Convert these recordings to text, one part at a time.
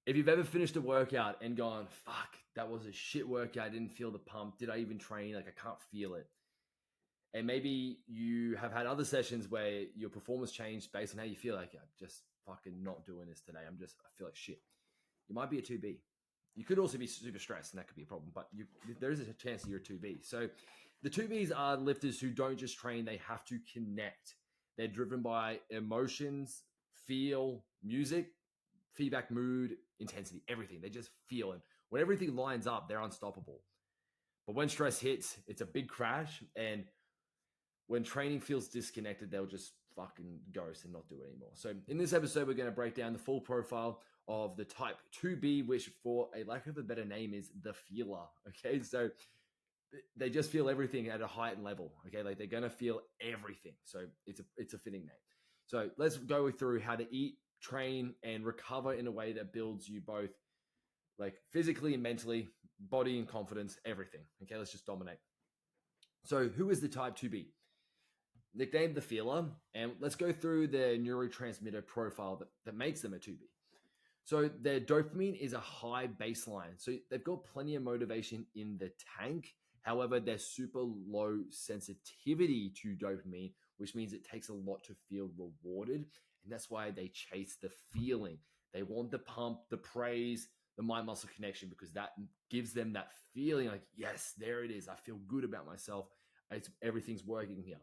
if you've ever finished a workout and gone, fuck, that was a shit workout. I didn't feel the pump. Did I even train? Like, I can't feel it. And maybe you have had other sessions where your performance changed based on how you feel. Like, I'm just fucking not doing this today. I feel like shit. You might be a 2B. You could also be super stressed, and that could be a problem, but there is a chance that you're a 2B. So the 2Bs are lifters who don't just train, they have to connect. They're driven by emotions, feel, music, feedback, mood, intensity, everything. They just feel it. When everything lines up, they're unstoppable. But when stress hits, it's a big crash. And when training feels disconnected, they'll just fucking ghost and not do it anymore. So in this episode, we're going to break down the full profile of the type 2B, which for a lack of a better name is the feeler. Okay. So they just feel everything at a heightened level. Okay. Like they're going to feel everything. So it's a fitting name. So let's go through how to eat, train, and recover in a way that builds you both like physically and mentally, body and confidence, everything. Okay. Let's just dominate. So who is the type 2B? Nicknamed the feeler, and let's go through the neurotransmitter profile that makes them a 2B. So their dopamine is a high baseline. So they've got plenty of motivation in the tank. However, they're super low sensitivity to dopamine, which means it takes a lot to feel rewarded. And that's why they chase the feeling. They want the pump, the praise, the mind muscle connection, because that gives them that feeling like, yes, there it is. I feel good about myself. Everything's working here.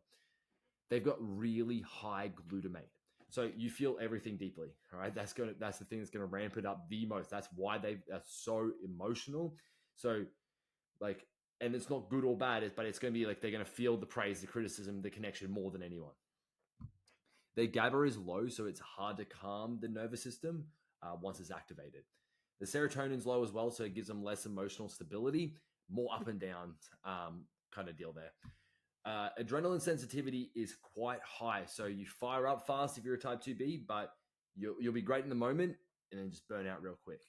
They've got really high glutamate. So you feel everything deeply. All right. That's the thing that's going to ramp it up the most. That's why they're so emotional. So like, and it's not good or bad, but it's going to be like they're going to feel the praise, the criticism, the connection more than anyone. Their GABA is low, so it's hard to calm the nervous system once it's activated. The serotonin's low as well, so it gives them less emotional stability, more up and down kind of deal there. Adrenaline sensitivity is quite high, so you fire up fast if you're a type 2B, but you'll be great in the moment and then just burn out real quick.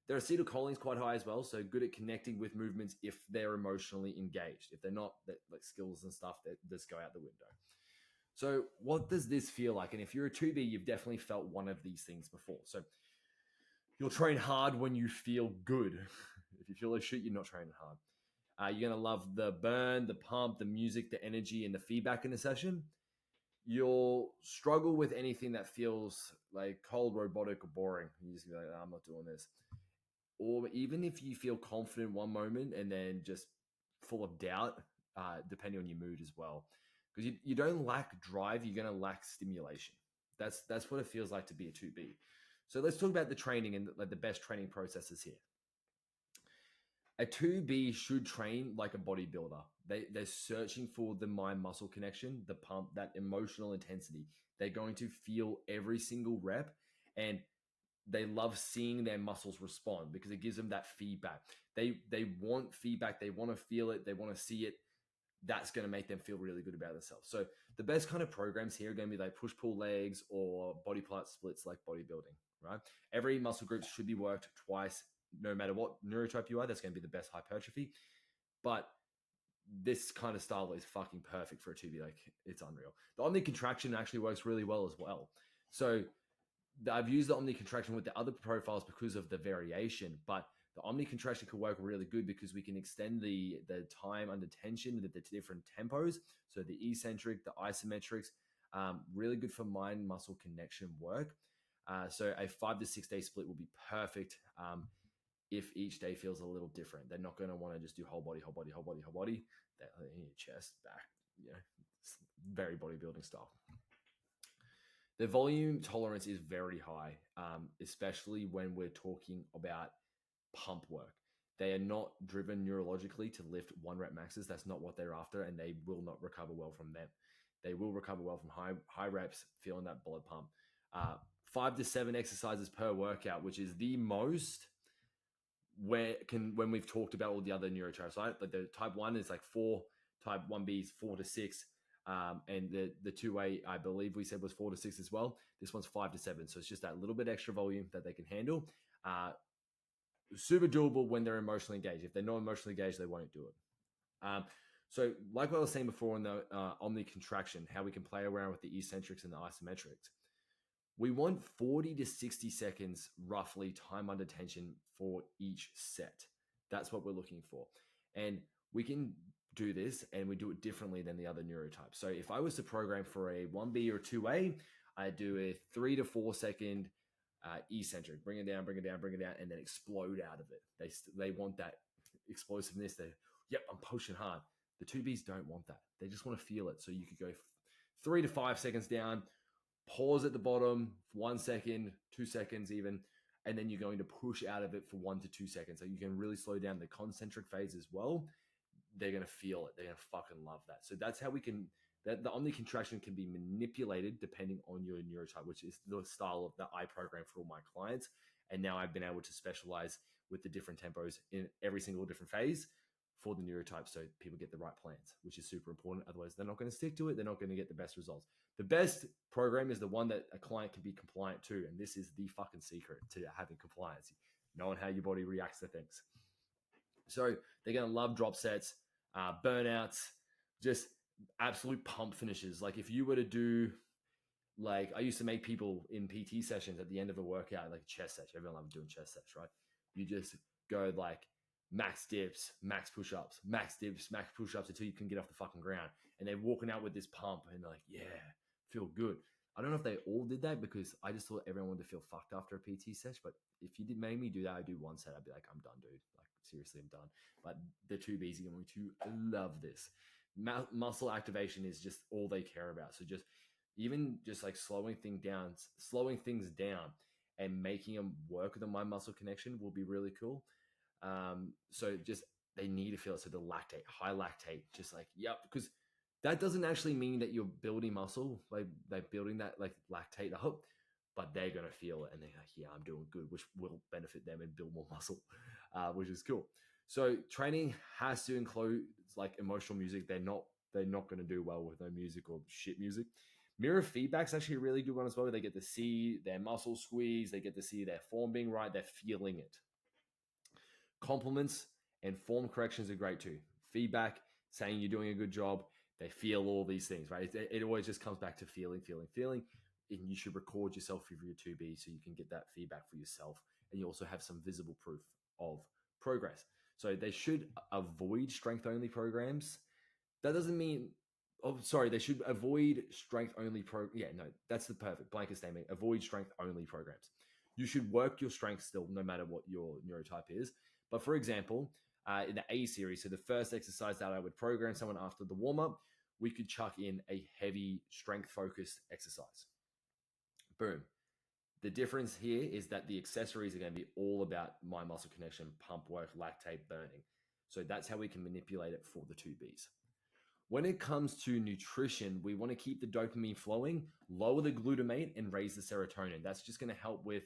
Their acetylcholine is quite high as well, so good at connecting with movements if they're emotionally engaged. If they're not, like skills and stuff, that just go out the window. So what does this feel like? And if you're a 2B, you've definitely felt one of these things before. So you'll train hard when you feel good. If you feel like shit, you're not training hard. You're going to love the burn, the pump, the music, the energy, and the feedback in the session. You'll struggle with anything that feels like cold, robotic, or boring. You just be like, I'm not doing this. Or even if you feel confident one moment and then just full of doubt, depending on your mood as well. Because you don't lack drive, you're going to lack stimulation. That's what it feels like to be a 2B. So let's talk about the training and like the best training processes here. A 2B should train like a bodybuilder. They're searching for the mind-muscle connection, the pump, that emotional intensity. They're going to feel every single rep, and they love seeing their muscles respond because it gives them that feedback. They want feedback. They want to feel it. They want to see it. That's going to make them feel really good about themselves. So the best kind of programs here are going to be like push-pull legs or body part splits like bodybuilding, right? Every muscle group should be worked twice, no matter what neurotype you are. That's going to be the best hypertrophy. But this kind of style is fucking perfect for a 2B. Like, it's unreal. The omni contraction actually works really well as well. So I've used the omni contraction with the other profiles because of the variation, but the omni contraction can work really good because we can extend the time under tension, the different tempos. So the eccentric, the isometrics, really good for mind muscle connection work. So a 5 to 6 day split will be perfect if each day feels a little different. They're not going to want to just do whole body, whole body, whole body, whole body. They need chest, back, very bodybuilding style. The volume tolerance is very high, especially when we're talking about pump work. They are not driven neurologically to lift 1 rep maxes. That's not what they're after, and they will not recover well from them. They will recover well from high reps, feeling that blood pump. 5 to 7 exercises per workout, which is the most when we've talked about all the other neurotypes, right? Like the type 1 is like 4, type 1B is 4 to 6. And the 2A, I believe we said was 4 to 6 as well. This one's 5 to 7. So it's just that little bit extra volume that they can handle. Super doable when they're emotionally engaged. If they're not emotionally engaged, they won't do it. So like what I was saying before in the omni contraction, how we can play around with the eccentrics and the isometrics. We want 40 to 60 seconds roughly time under tension for each set. That's what we're looking for. And we can do this and we do it differently than the other neurotypes. So if I was to program for a 1B or 2A, I do a 3 to 4 second eccentric, bring it down, bring it down, bring it down, and then explode out of it. They want that explosiveness. Yep, I'm pushing hard. The 2Bs don't want that. They just want to feel it. So you could go 3 to 5 seconds down, pause at the bottom, 1 second, 2 seconds even, and then you're going to push out of it for 1 to 2 seconds. So you can really slow down the concentric phase as well. They're going to feel it. They're going to fucking love that. So that's how we can, the omni-contraction can be manipulated depending on your neurotype, which is the style that I program for all my clients. And now I've been able to specialize with the different tempos in every single different phase for the neurotype, so people get the right plans, which is super important. Otherwise, they're not going to stick to it. They're not going to get the best results. The best program is the one that a client can be compliant to, and this is the fucking secret to having compliance, knowing how your body reacts to things. So they're going to love drop sets, burnouts, just absolute pump finishes. Like if you were to do, like I used to make people in PT sessions at the end of a workout, like chest sets. Everyone loves doing chest sets, right? You just go like max dips, max push-ups, max dips, max push-ups until you can get off the fucking ground. And they're walking out with this pump and they're like, yeah, feel good. I don't know if they all did that because I just thought everyone wanted to feel fucked after a PT session. But if you did make me do that, I'd do one set. I'd be like, I'm done, dude. Like seriously, I'm done. But the 2Bs are going to love this. Muscle activation is just all they care about. So just even just like slowing things down and making them work with the mind muscle connection will be really cool. So just they need to feel it. So the lactate, high lactate, just like, yep, because that doesn't actually mean that you're building muscle, like they're building that like lactate up, but they're going to feel it and they're like, yeah, I'm doing good, which will benefit them and build more muscle, which is cool. So training has to include like emotional music. They're not going to do well with no music or shit music. Mirror feedback's actually a really good one as well. They get to see their muscle squeeze. They get to see their form being right. They're feeling it. Compliments and form corrections are great too. Feedback, saying you're doing a good job. They feel all these things, right? It always just comes back to feeling. And you should record yourself for your 2B so you can get that feedback for yourself. And you also have some visible proof of progress. So they should avoid strength-only programs. That doesn't mean, they should avoid strength-only that's the perfect blanket statement. Avoid strength-only programs. You should work your strength still, no matter what your neurotype is. But for example, in the A series, so the first exercise that I would program someone after the warm-up, we could chuck in a heavy strength-focused exercise. Boom. The difference here is that the accessories are going to be all about mind muscle connection, pump work, lactate, burning. So that's how we can manipulate it for the 2Bs. When it comes to nutrition, we want to keep the dopamine flowing, lower the glutamate, and raise the serotonin. That's just going to help with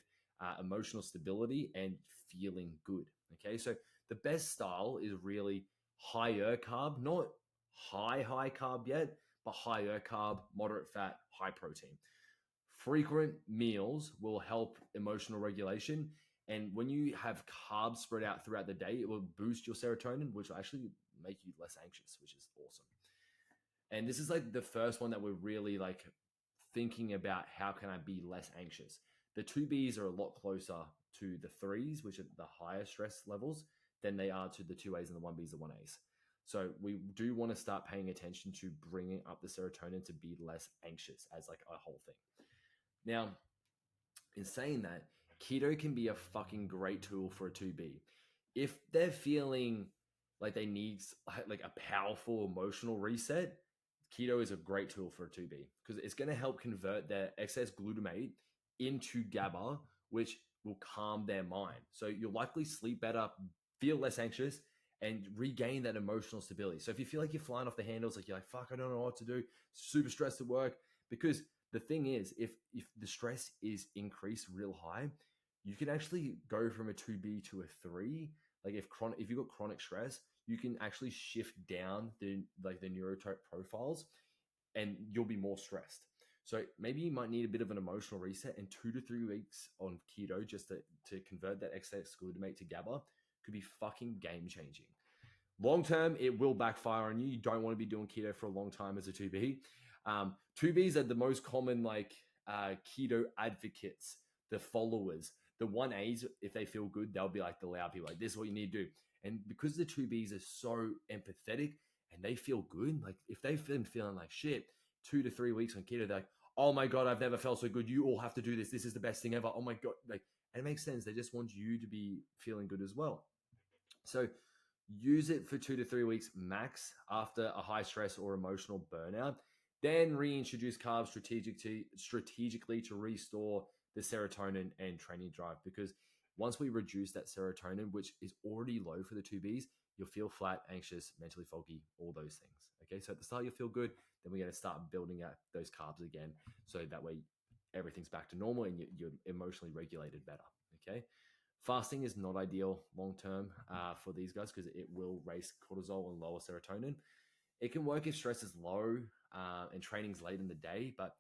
emotional stability and feeling good. Okay, so the best style is really higher carb, not high carb yet, but higher carb, moderate fat, high protein. Frequent meals will help emotional regulation. And when you have carbs spread out throughout the day, it will boost your serotonin, which will actually make you less anxious, which is awesome. And this is like the first one that we're really like thinking about how can I be less anxious. The 2Bs are a lot closer to the 3s, which are the higher stress levels, than they are to the 2As and the 1Bs, the 1As. So we do want to start paying attention to bringing up the serotonin to be less anxious as like a whole thing. Now, in saying that, keto can be a fucking great tool for a 2B. If they're feeling like they need like a powerful emotional reset, keto is a great tool for a 2B because it's going to help convert their excess glutamate into GABA, which will calm their mind. So you'll likely sleep better, feel less anxious, and regain that emotional stability. So if you feel like you're flying off the handles, like you're like, fuck, I don't know what to do, super stressed at work, because the thing is, if the stress is increased real high, you can actually go from a 2B to a 3. Like if you've got chronic stress, you can actually shift down the neurotype profiles and you'll be more stressed. So maybe you might need a bit of an emotional reset, and 2 to 3 weeks on keto just to convert that excess glutamate to GABA could be fucking game changing. Long term, it will backfire on you. You don't want to be doing keto for a long time as a 2B. 2Bs are the most common like keto advocates, the followers, the 1As. If they feel good, they'll be like the loud people, like, this is what you need to do. And because the 2Bs are so empathetic and they feel good, like if they've been feeling like shit 2 to 3 weeks on keto, they're like, oh my God, I've never felt so good. You all have to do this. This is the best thing ever. Oh my God. Like, and it makes sense. They just want you to be feeling good as well. So use it for 2 to 3 weeks max after a high stress or emotional burnout. Then reintroduce carbs strategically to restore the serotonin and training drive. Because once we reduce that serotonin, which is already low for the 2Bs, you'll feel flat, anxious, mentally foggy, all those things. Okay, so at the start you'll feel good, then we're going to start building out those carbs again, so that way everything's back to normal and you're emotionally regulated better. Okay, fasting is not ideal long term for these guys because it will raise cortisol and lower serotonin. It can work if stress is low and training's late in the day, but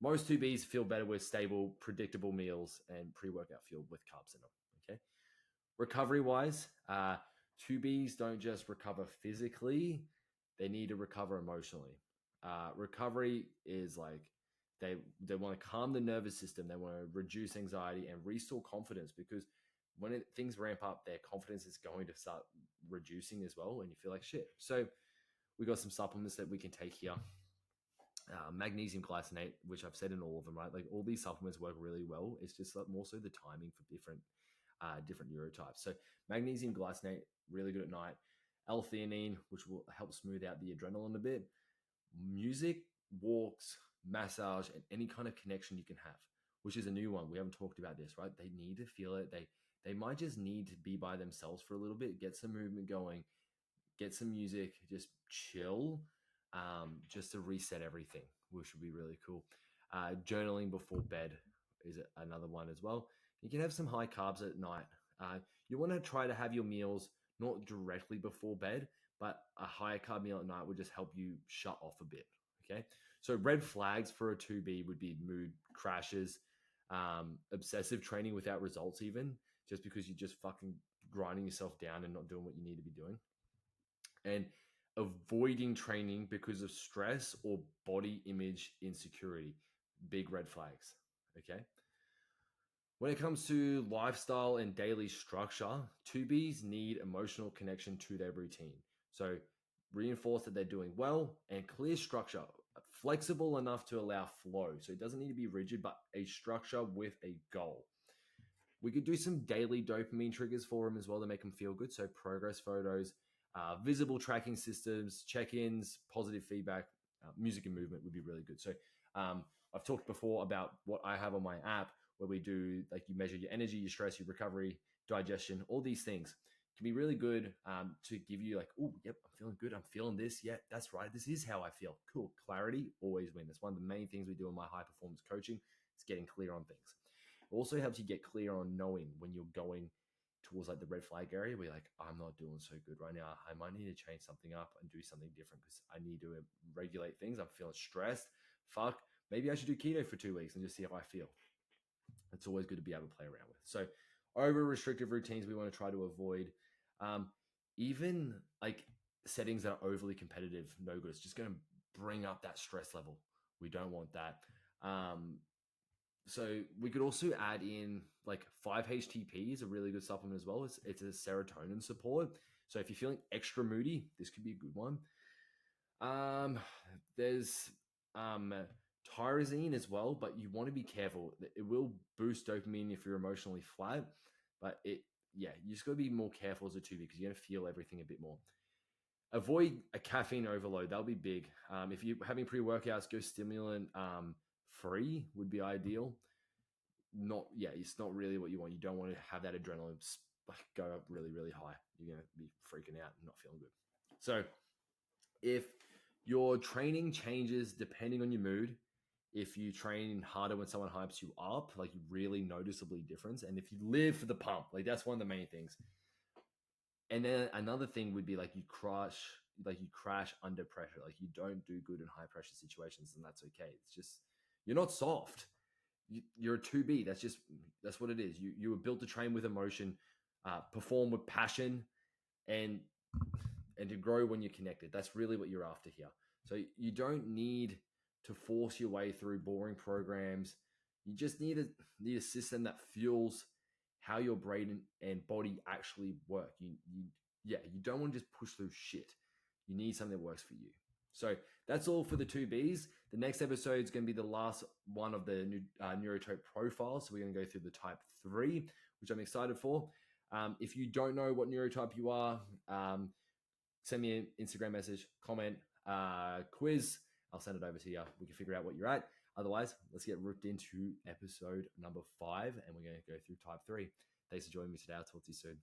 most 2Bs feel better with stable, predictable meals and pre-workout fuel with carbs in them. Okay. Recovery wise, 2Bs don't just recover physically, they need to recover emotionally. Recovery is like they want to calm the nervous system, they want to reduce anxiety and restore confidence, because when things ramp up, their confidence is going to start reducing as well when you feel like shit. So we got some supplements that we can take here. Magnesium glycinate, which I've said in all of them, right? Like all these supplements work really well. It's just like more so the timing for different neurotypes. So magnesium glycinate, really good at night. L-theanine, which will help smooth out the adrenaline a bit. Music, walks, massage, and any kind of connection you can have, which is a new one. We haven't talked about this, right? They need to feel it. They might just need to be by themselves for a little bit, get some movement going, get some music, just chill, just to reset everything, which would be really cool. Journaling before bed is another one as well. You can have some high carbs at night. You want to try to have your meals not directly before bed, but a higher carb meal at night would just help you shut off a bit. Okay. So red flags for a 2B would be mood crashes, obsessive training without results, even just because you're just fucking grinding yourself down and not doing what you need to be doing, and avoiding training because of stress or body image insecurity. Big red flags. Okay. When it comes to lifestyle and daily structure, 2Bs need emotional connection to their routine. So reinforce that they're doing well, and clear structure, flexible enough to allow flow. So it doesn't need to be rigid, but a structure with a goal. We could do some daily dopamine triggers for them as well to make them feel good. So progress photos, visible tracking systems, check-ins, positive feedback, music and movement would be really good. So I've talked before about what I have on my app, where we do, like, you measure your energy, your stress, your recovery, digestion, all these things can be really good to give you like, oh, yep, I'm feeling good. I'm feeling this. Yeah, that's right. This is how I feel. Cool. Clarity always wins. That's one of the main things we do in my high performance coaching. It's getting clear on things. It also helps you get clear on knowing when you're going towards like the red flag area where you're like, I'm not doing so good right now. I might need to change something up and do something different because I need to regulate things. I'm feeling stressed. Fuck. Maybe I should do keto for 2 weeks and just see how I feel. It's always good to be able to play around with. So over restrictive routines, we want to try to avoid. Even like settings that are overly competitive, no good. It's just going to bring up that stress level. We don't want that. So we could also add in like 5-HTP is a really good supplement as well. It's a serotonin support. So if you're feeling extra moody, this could be a good one. There's tyrosine as well, but you want to be careful. It will boost dopamine if you're emotionally flat, but you just got to be more careful as a 2B because you're going to feel everything a bit more. Avoid a caffeine overload. That'll be big. If you're having pre-workouts, go stimulant free would be ideal. It's not really what you want. You don't want to have that adrenaline go up really, really high. You're going to be freaking out and not feeling good. So if your training changes depending on your mood, if you train harder when someone hypes you up, like you really noticeably difference. And if you live for the pump, like that's one of the main things. And then another thing would be like you crash under pressure. Like you don't do good in high pressure situations, and that's okay. It's just, you're not soft. You're a 2B. That's what it is. You were built to train with emotion, perform with passion, and to grow when you're connected. That's really what you're after here. So you don't need to force your way through boring programs. You just need a system that fuels how your brain and body actually work. You don't want to just push through shit. You need something that works for you. So that's all for the 2Bs. The next episode is going to be the last one of the new Neurotype profile. So we're going to go through the type 3, which I'm excited for. If you don't know what Neurotype you are, send me an Instagram message, comment, quiz. I'll send it over to you. We can figure out what you're at. Otherwise, let's get ripped into episode number 5, and we're going to go through type 3. Thanks for joining me today. I'll talk to you soon.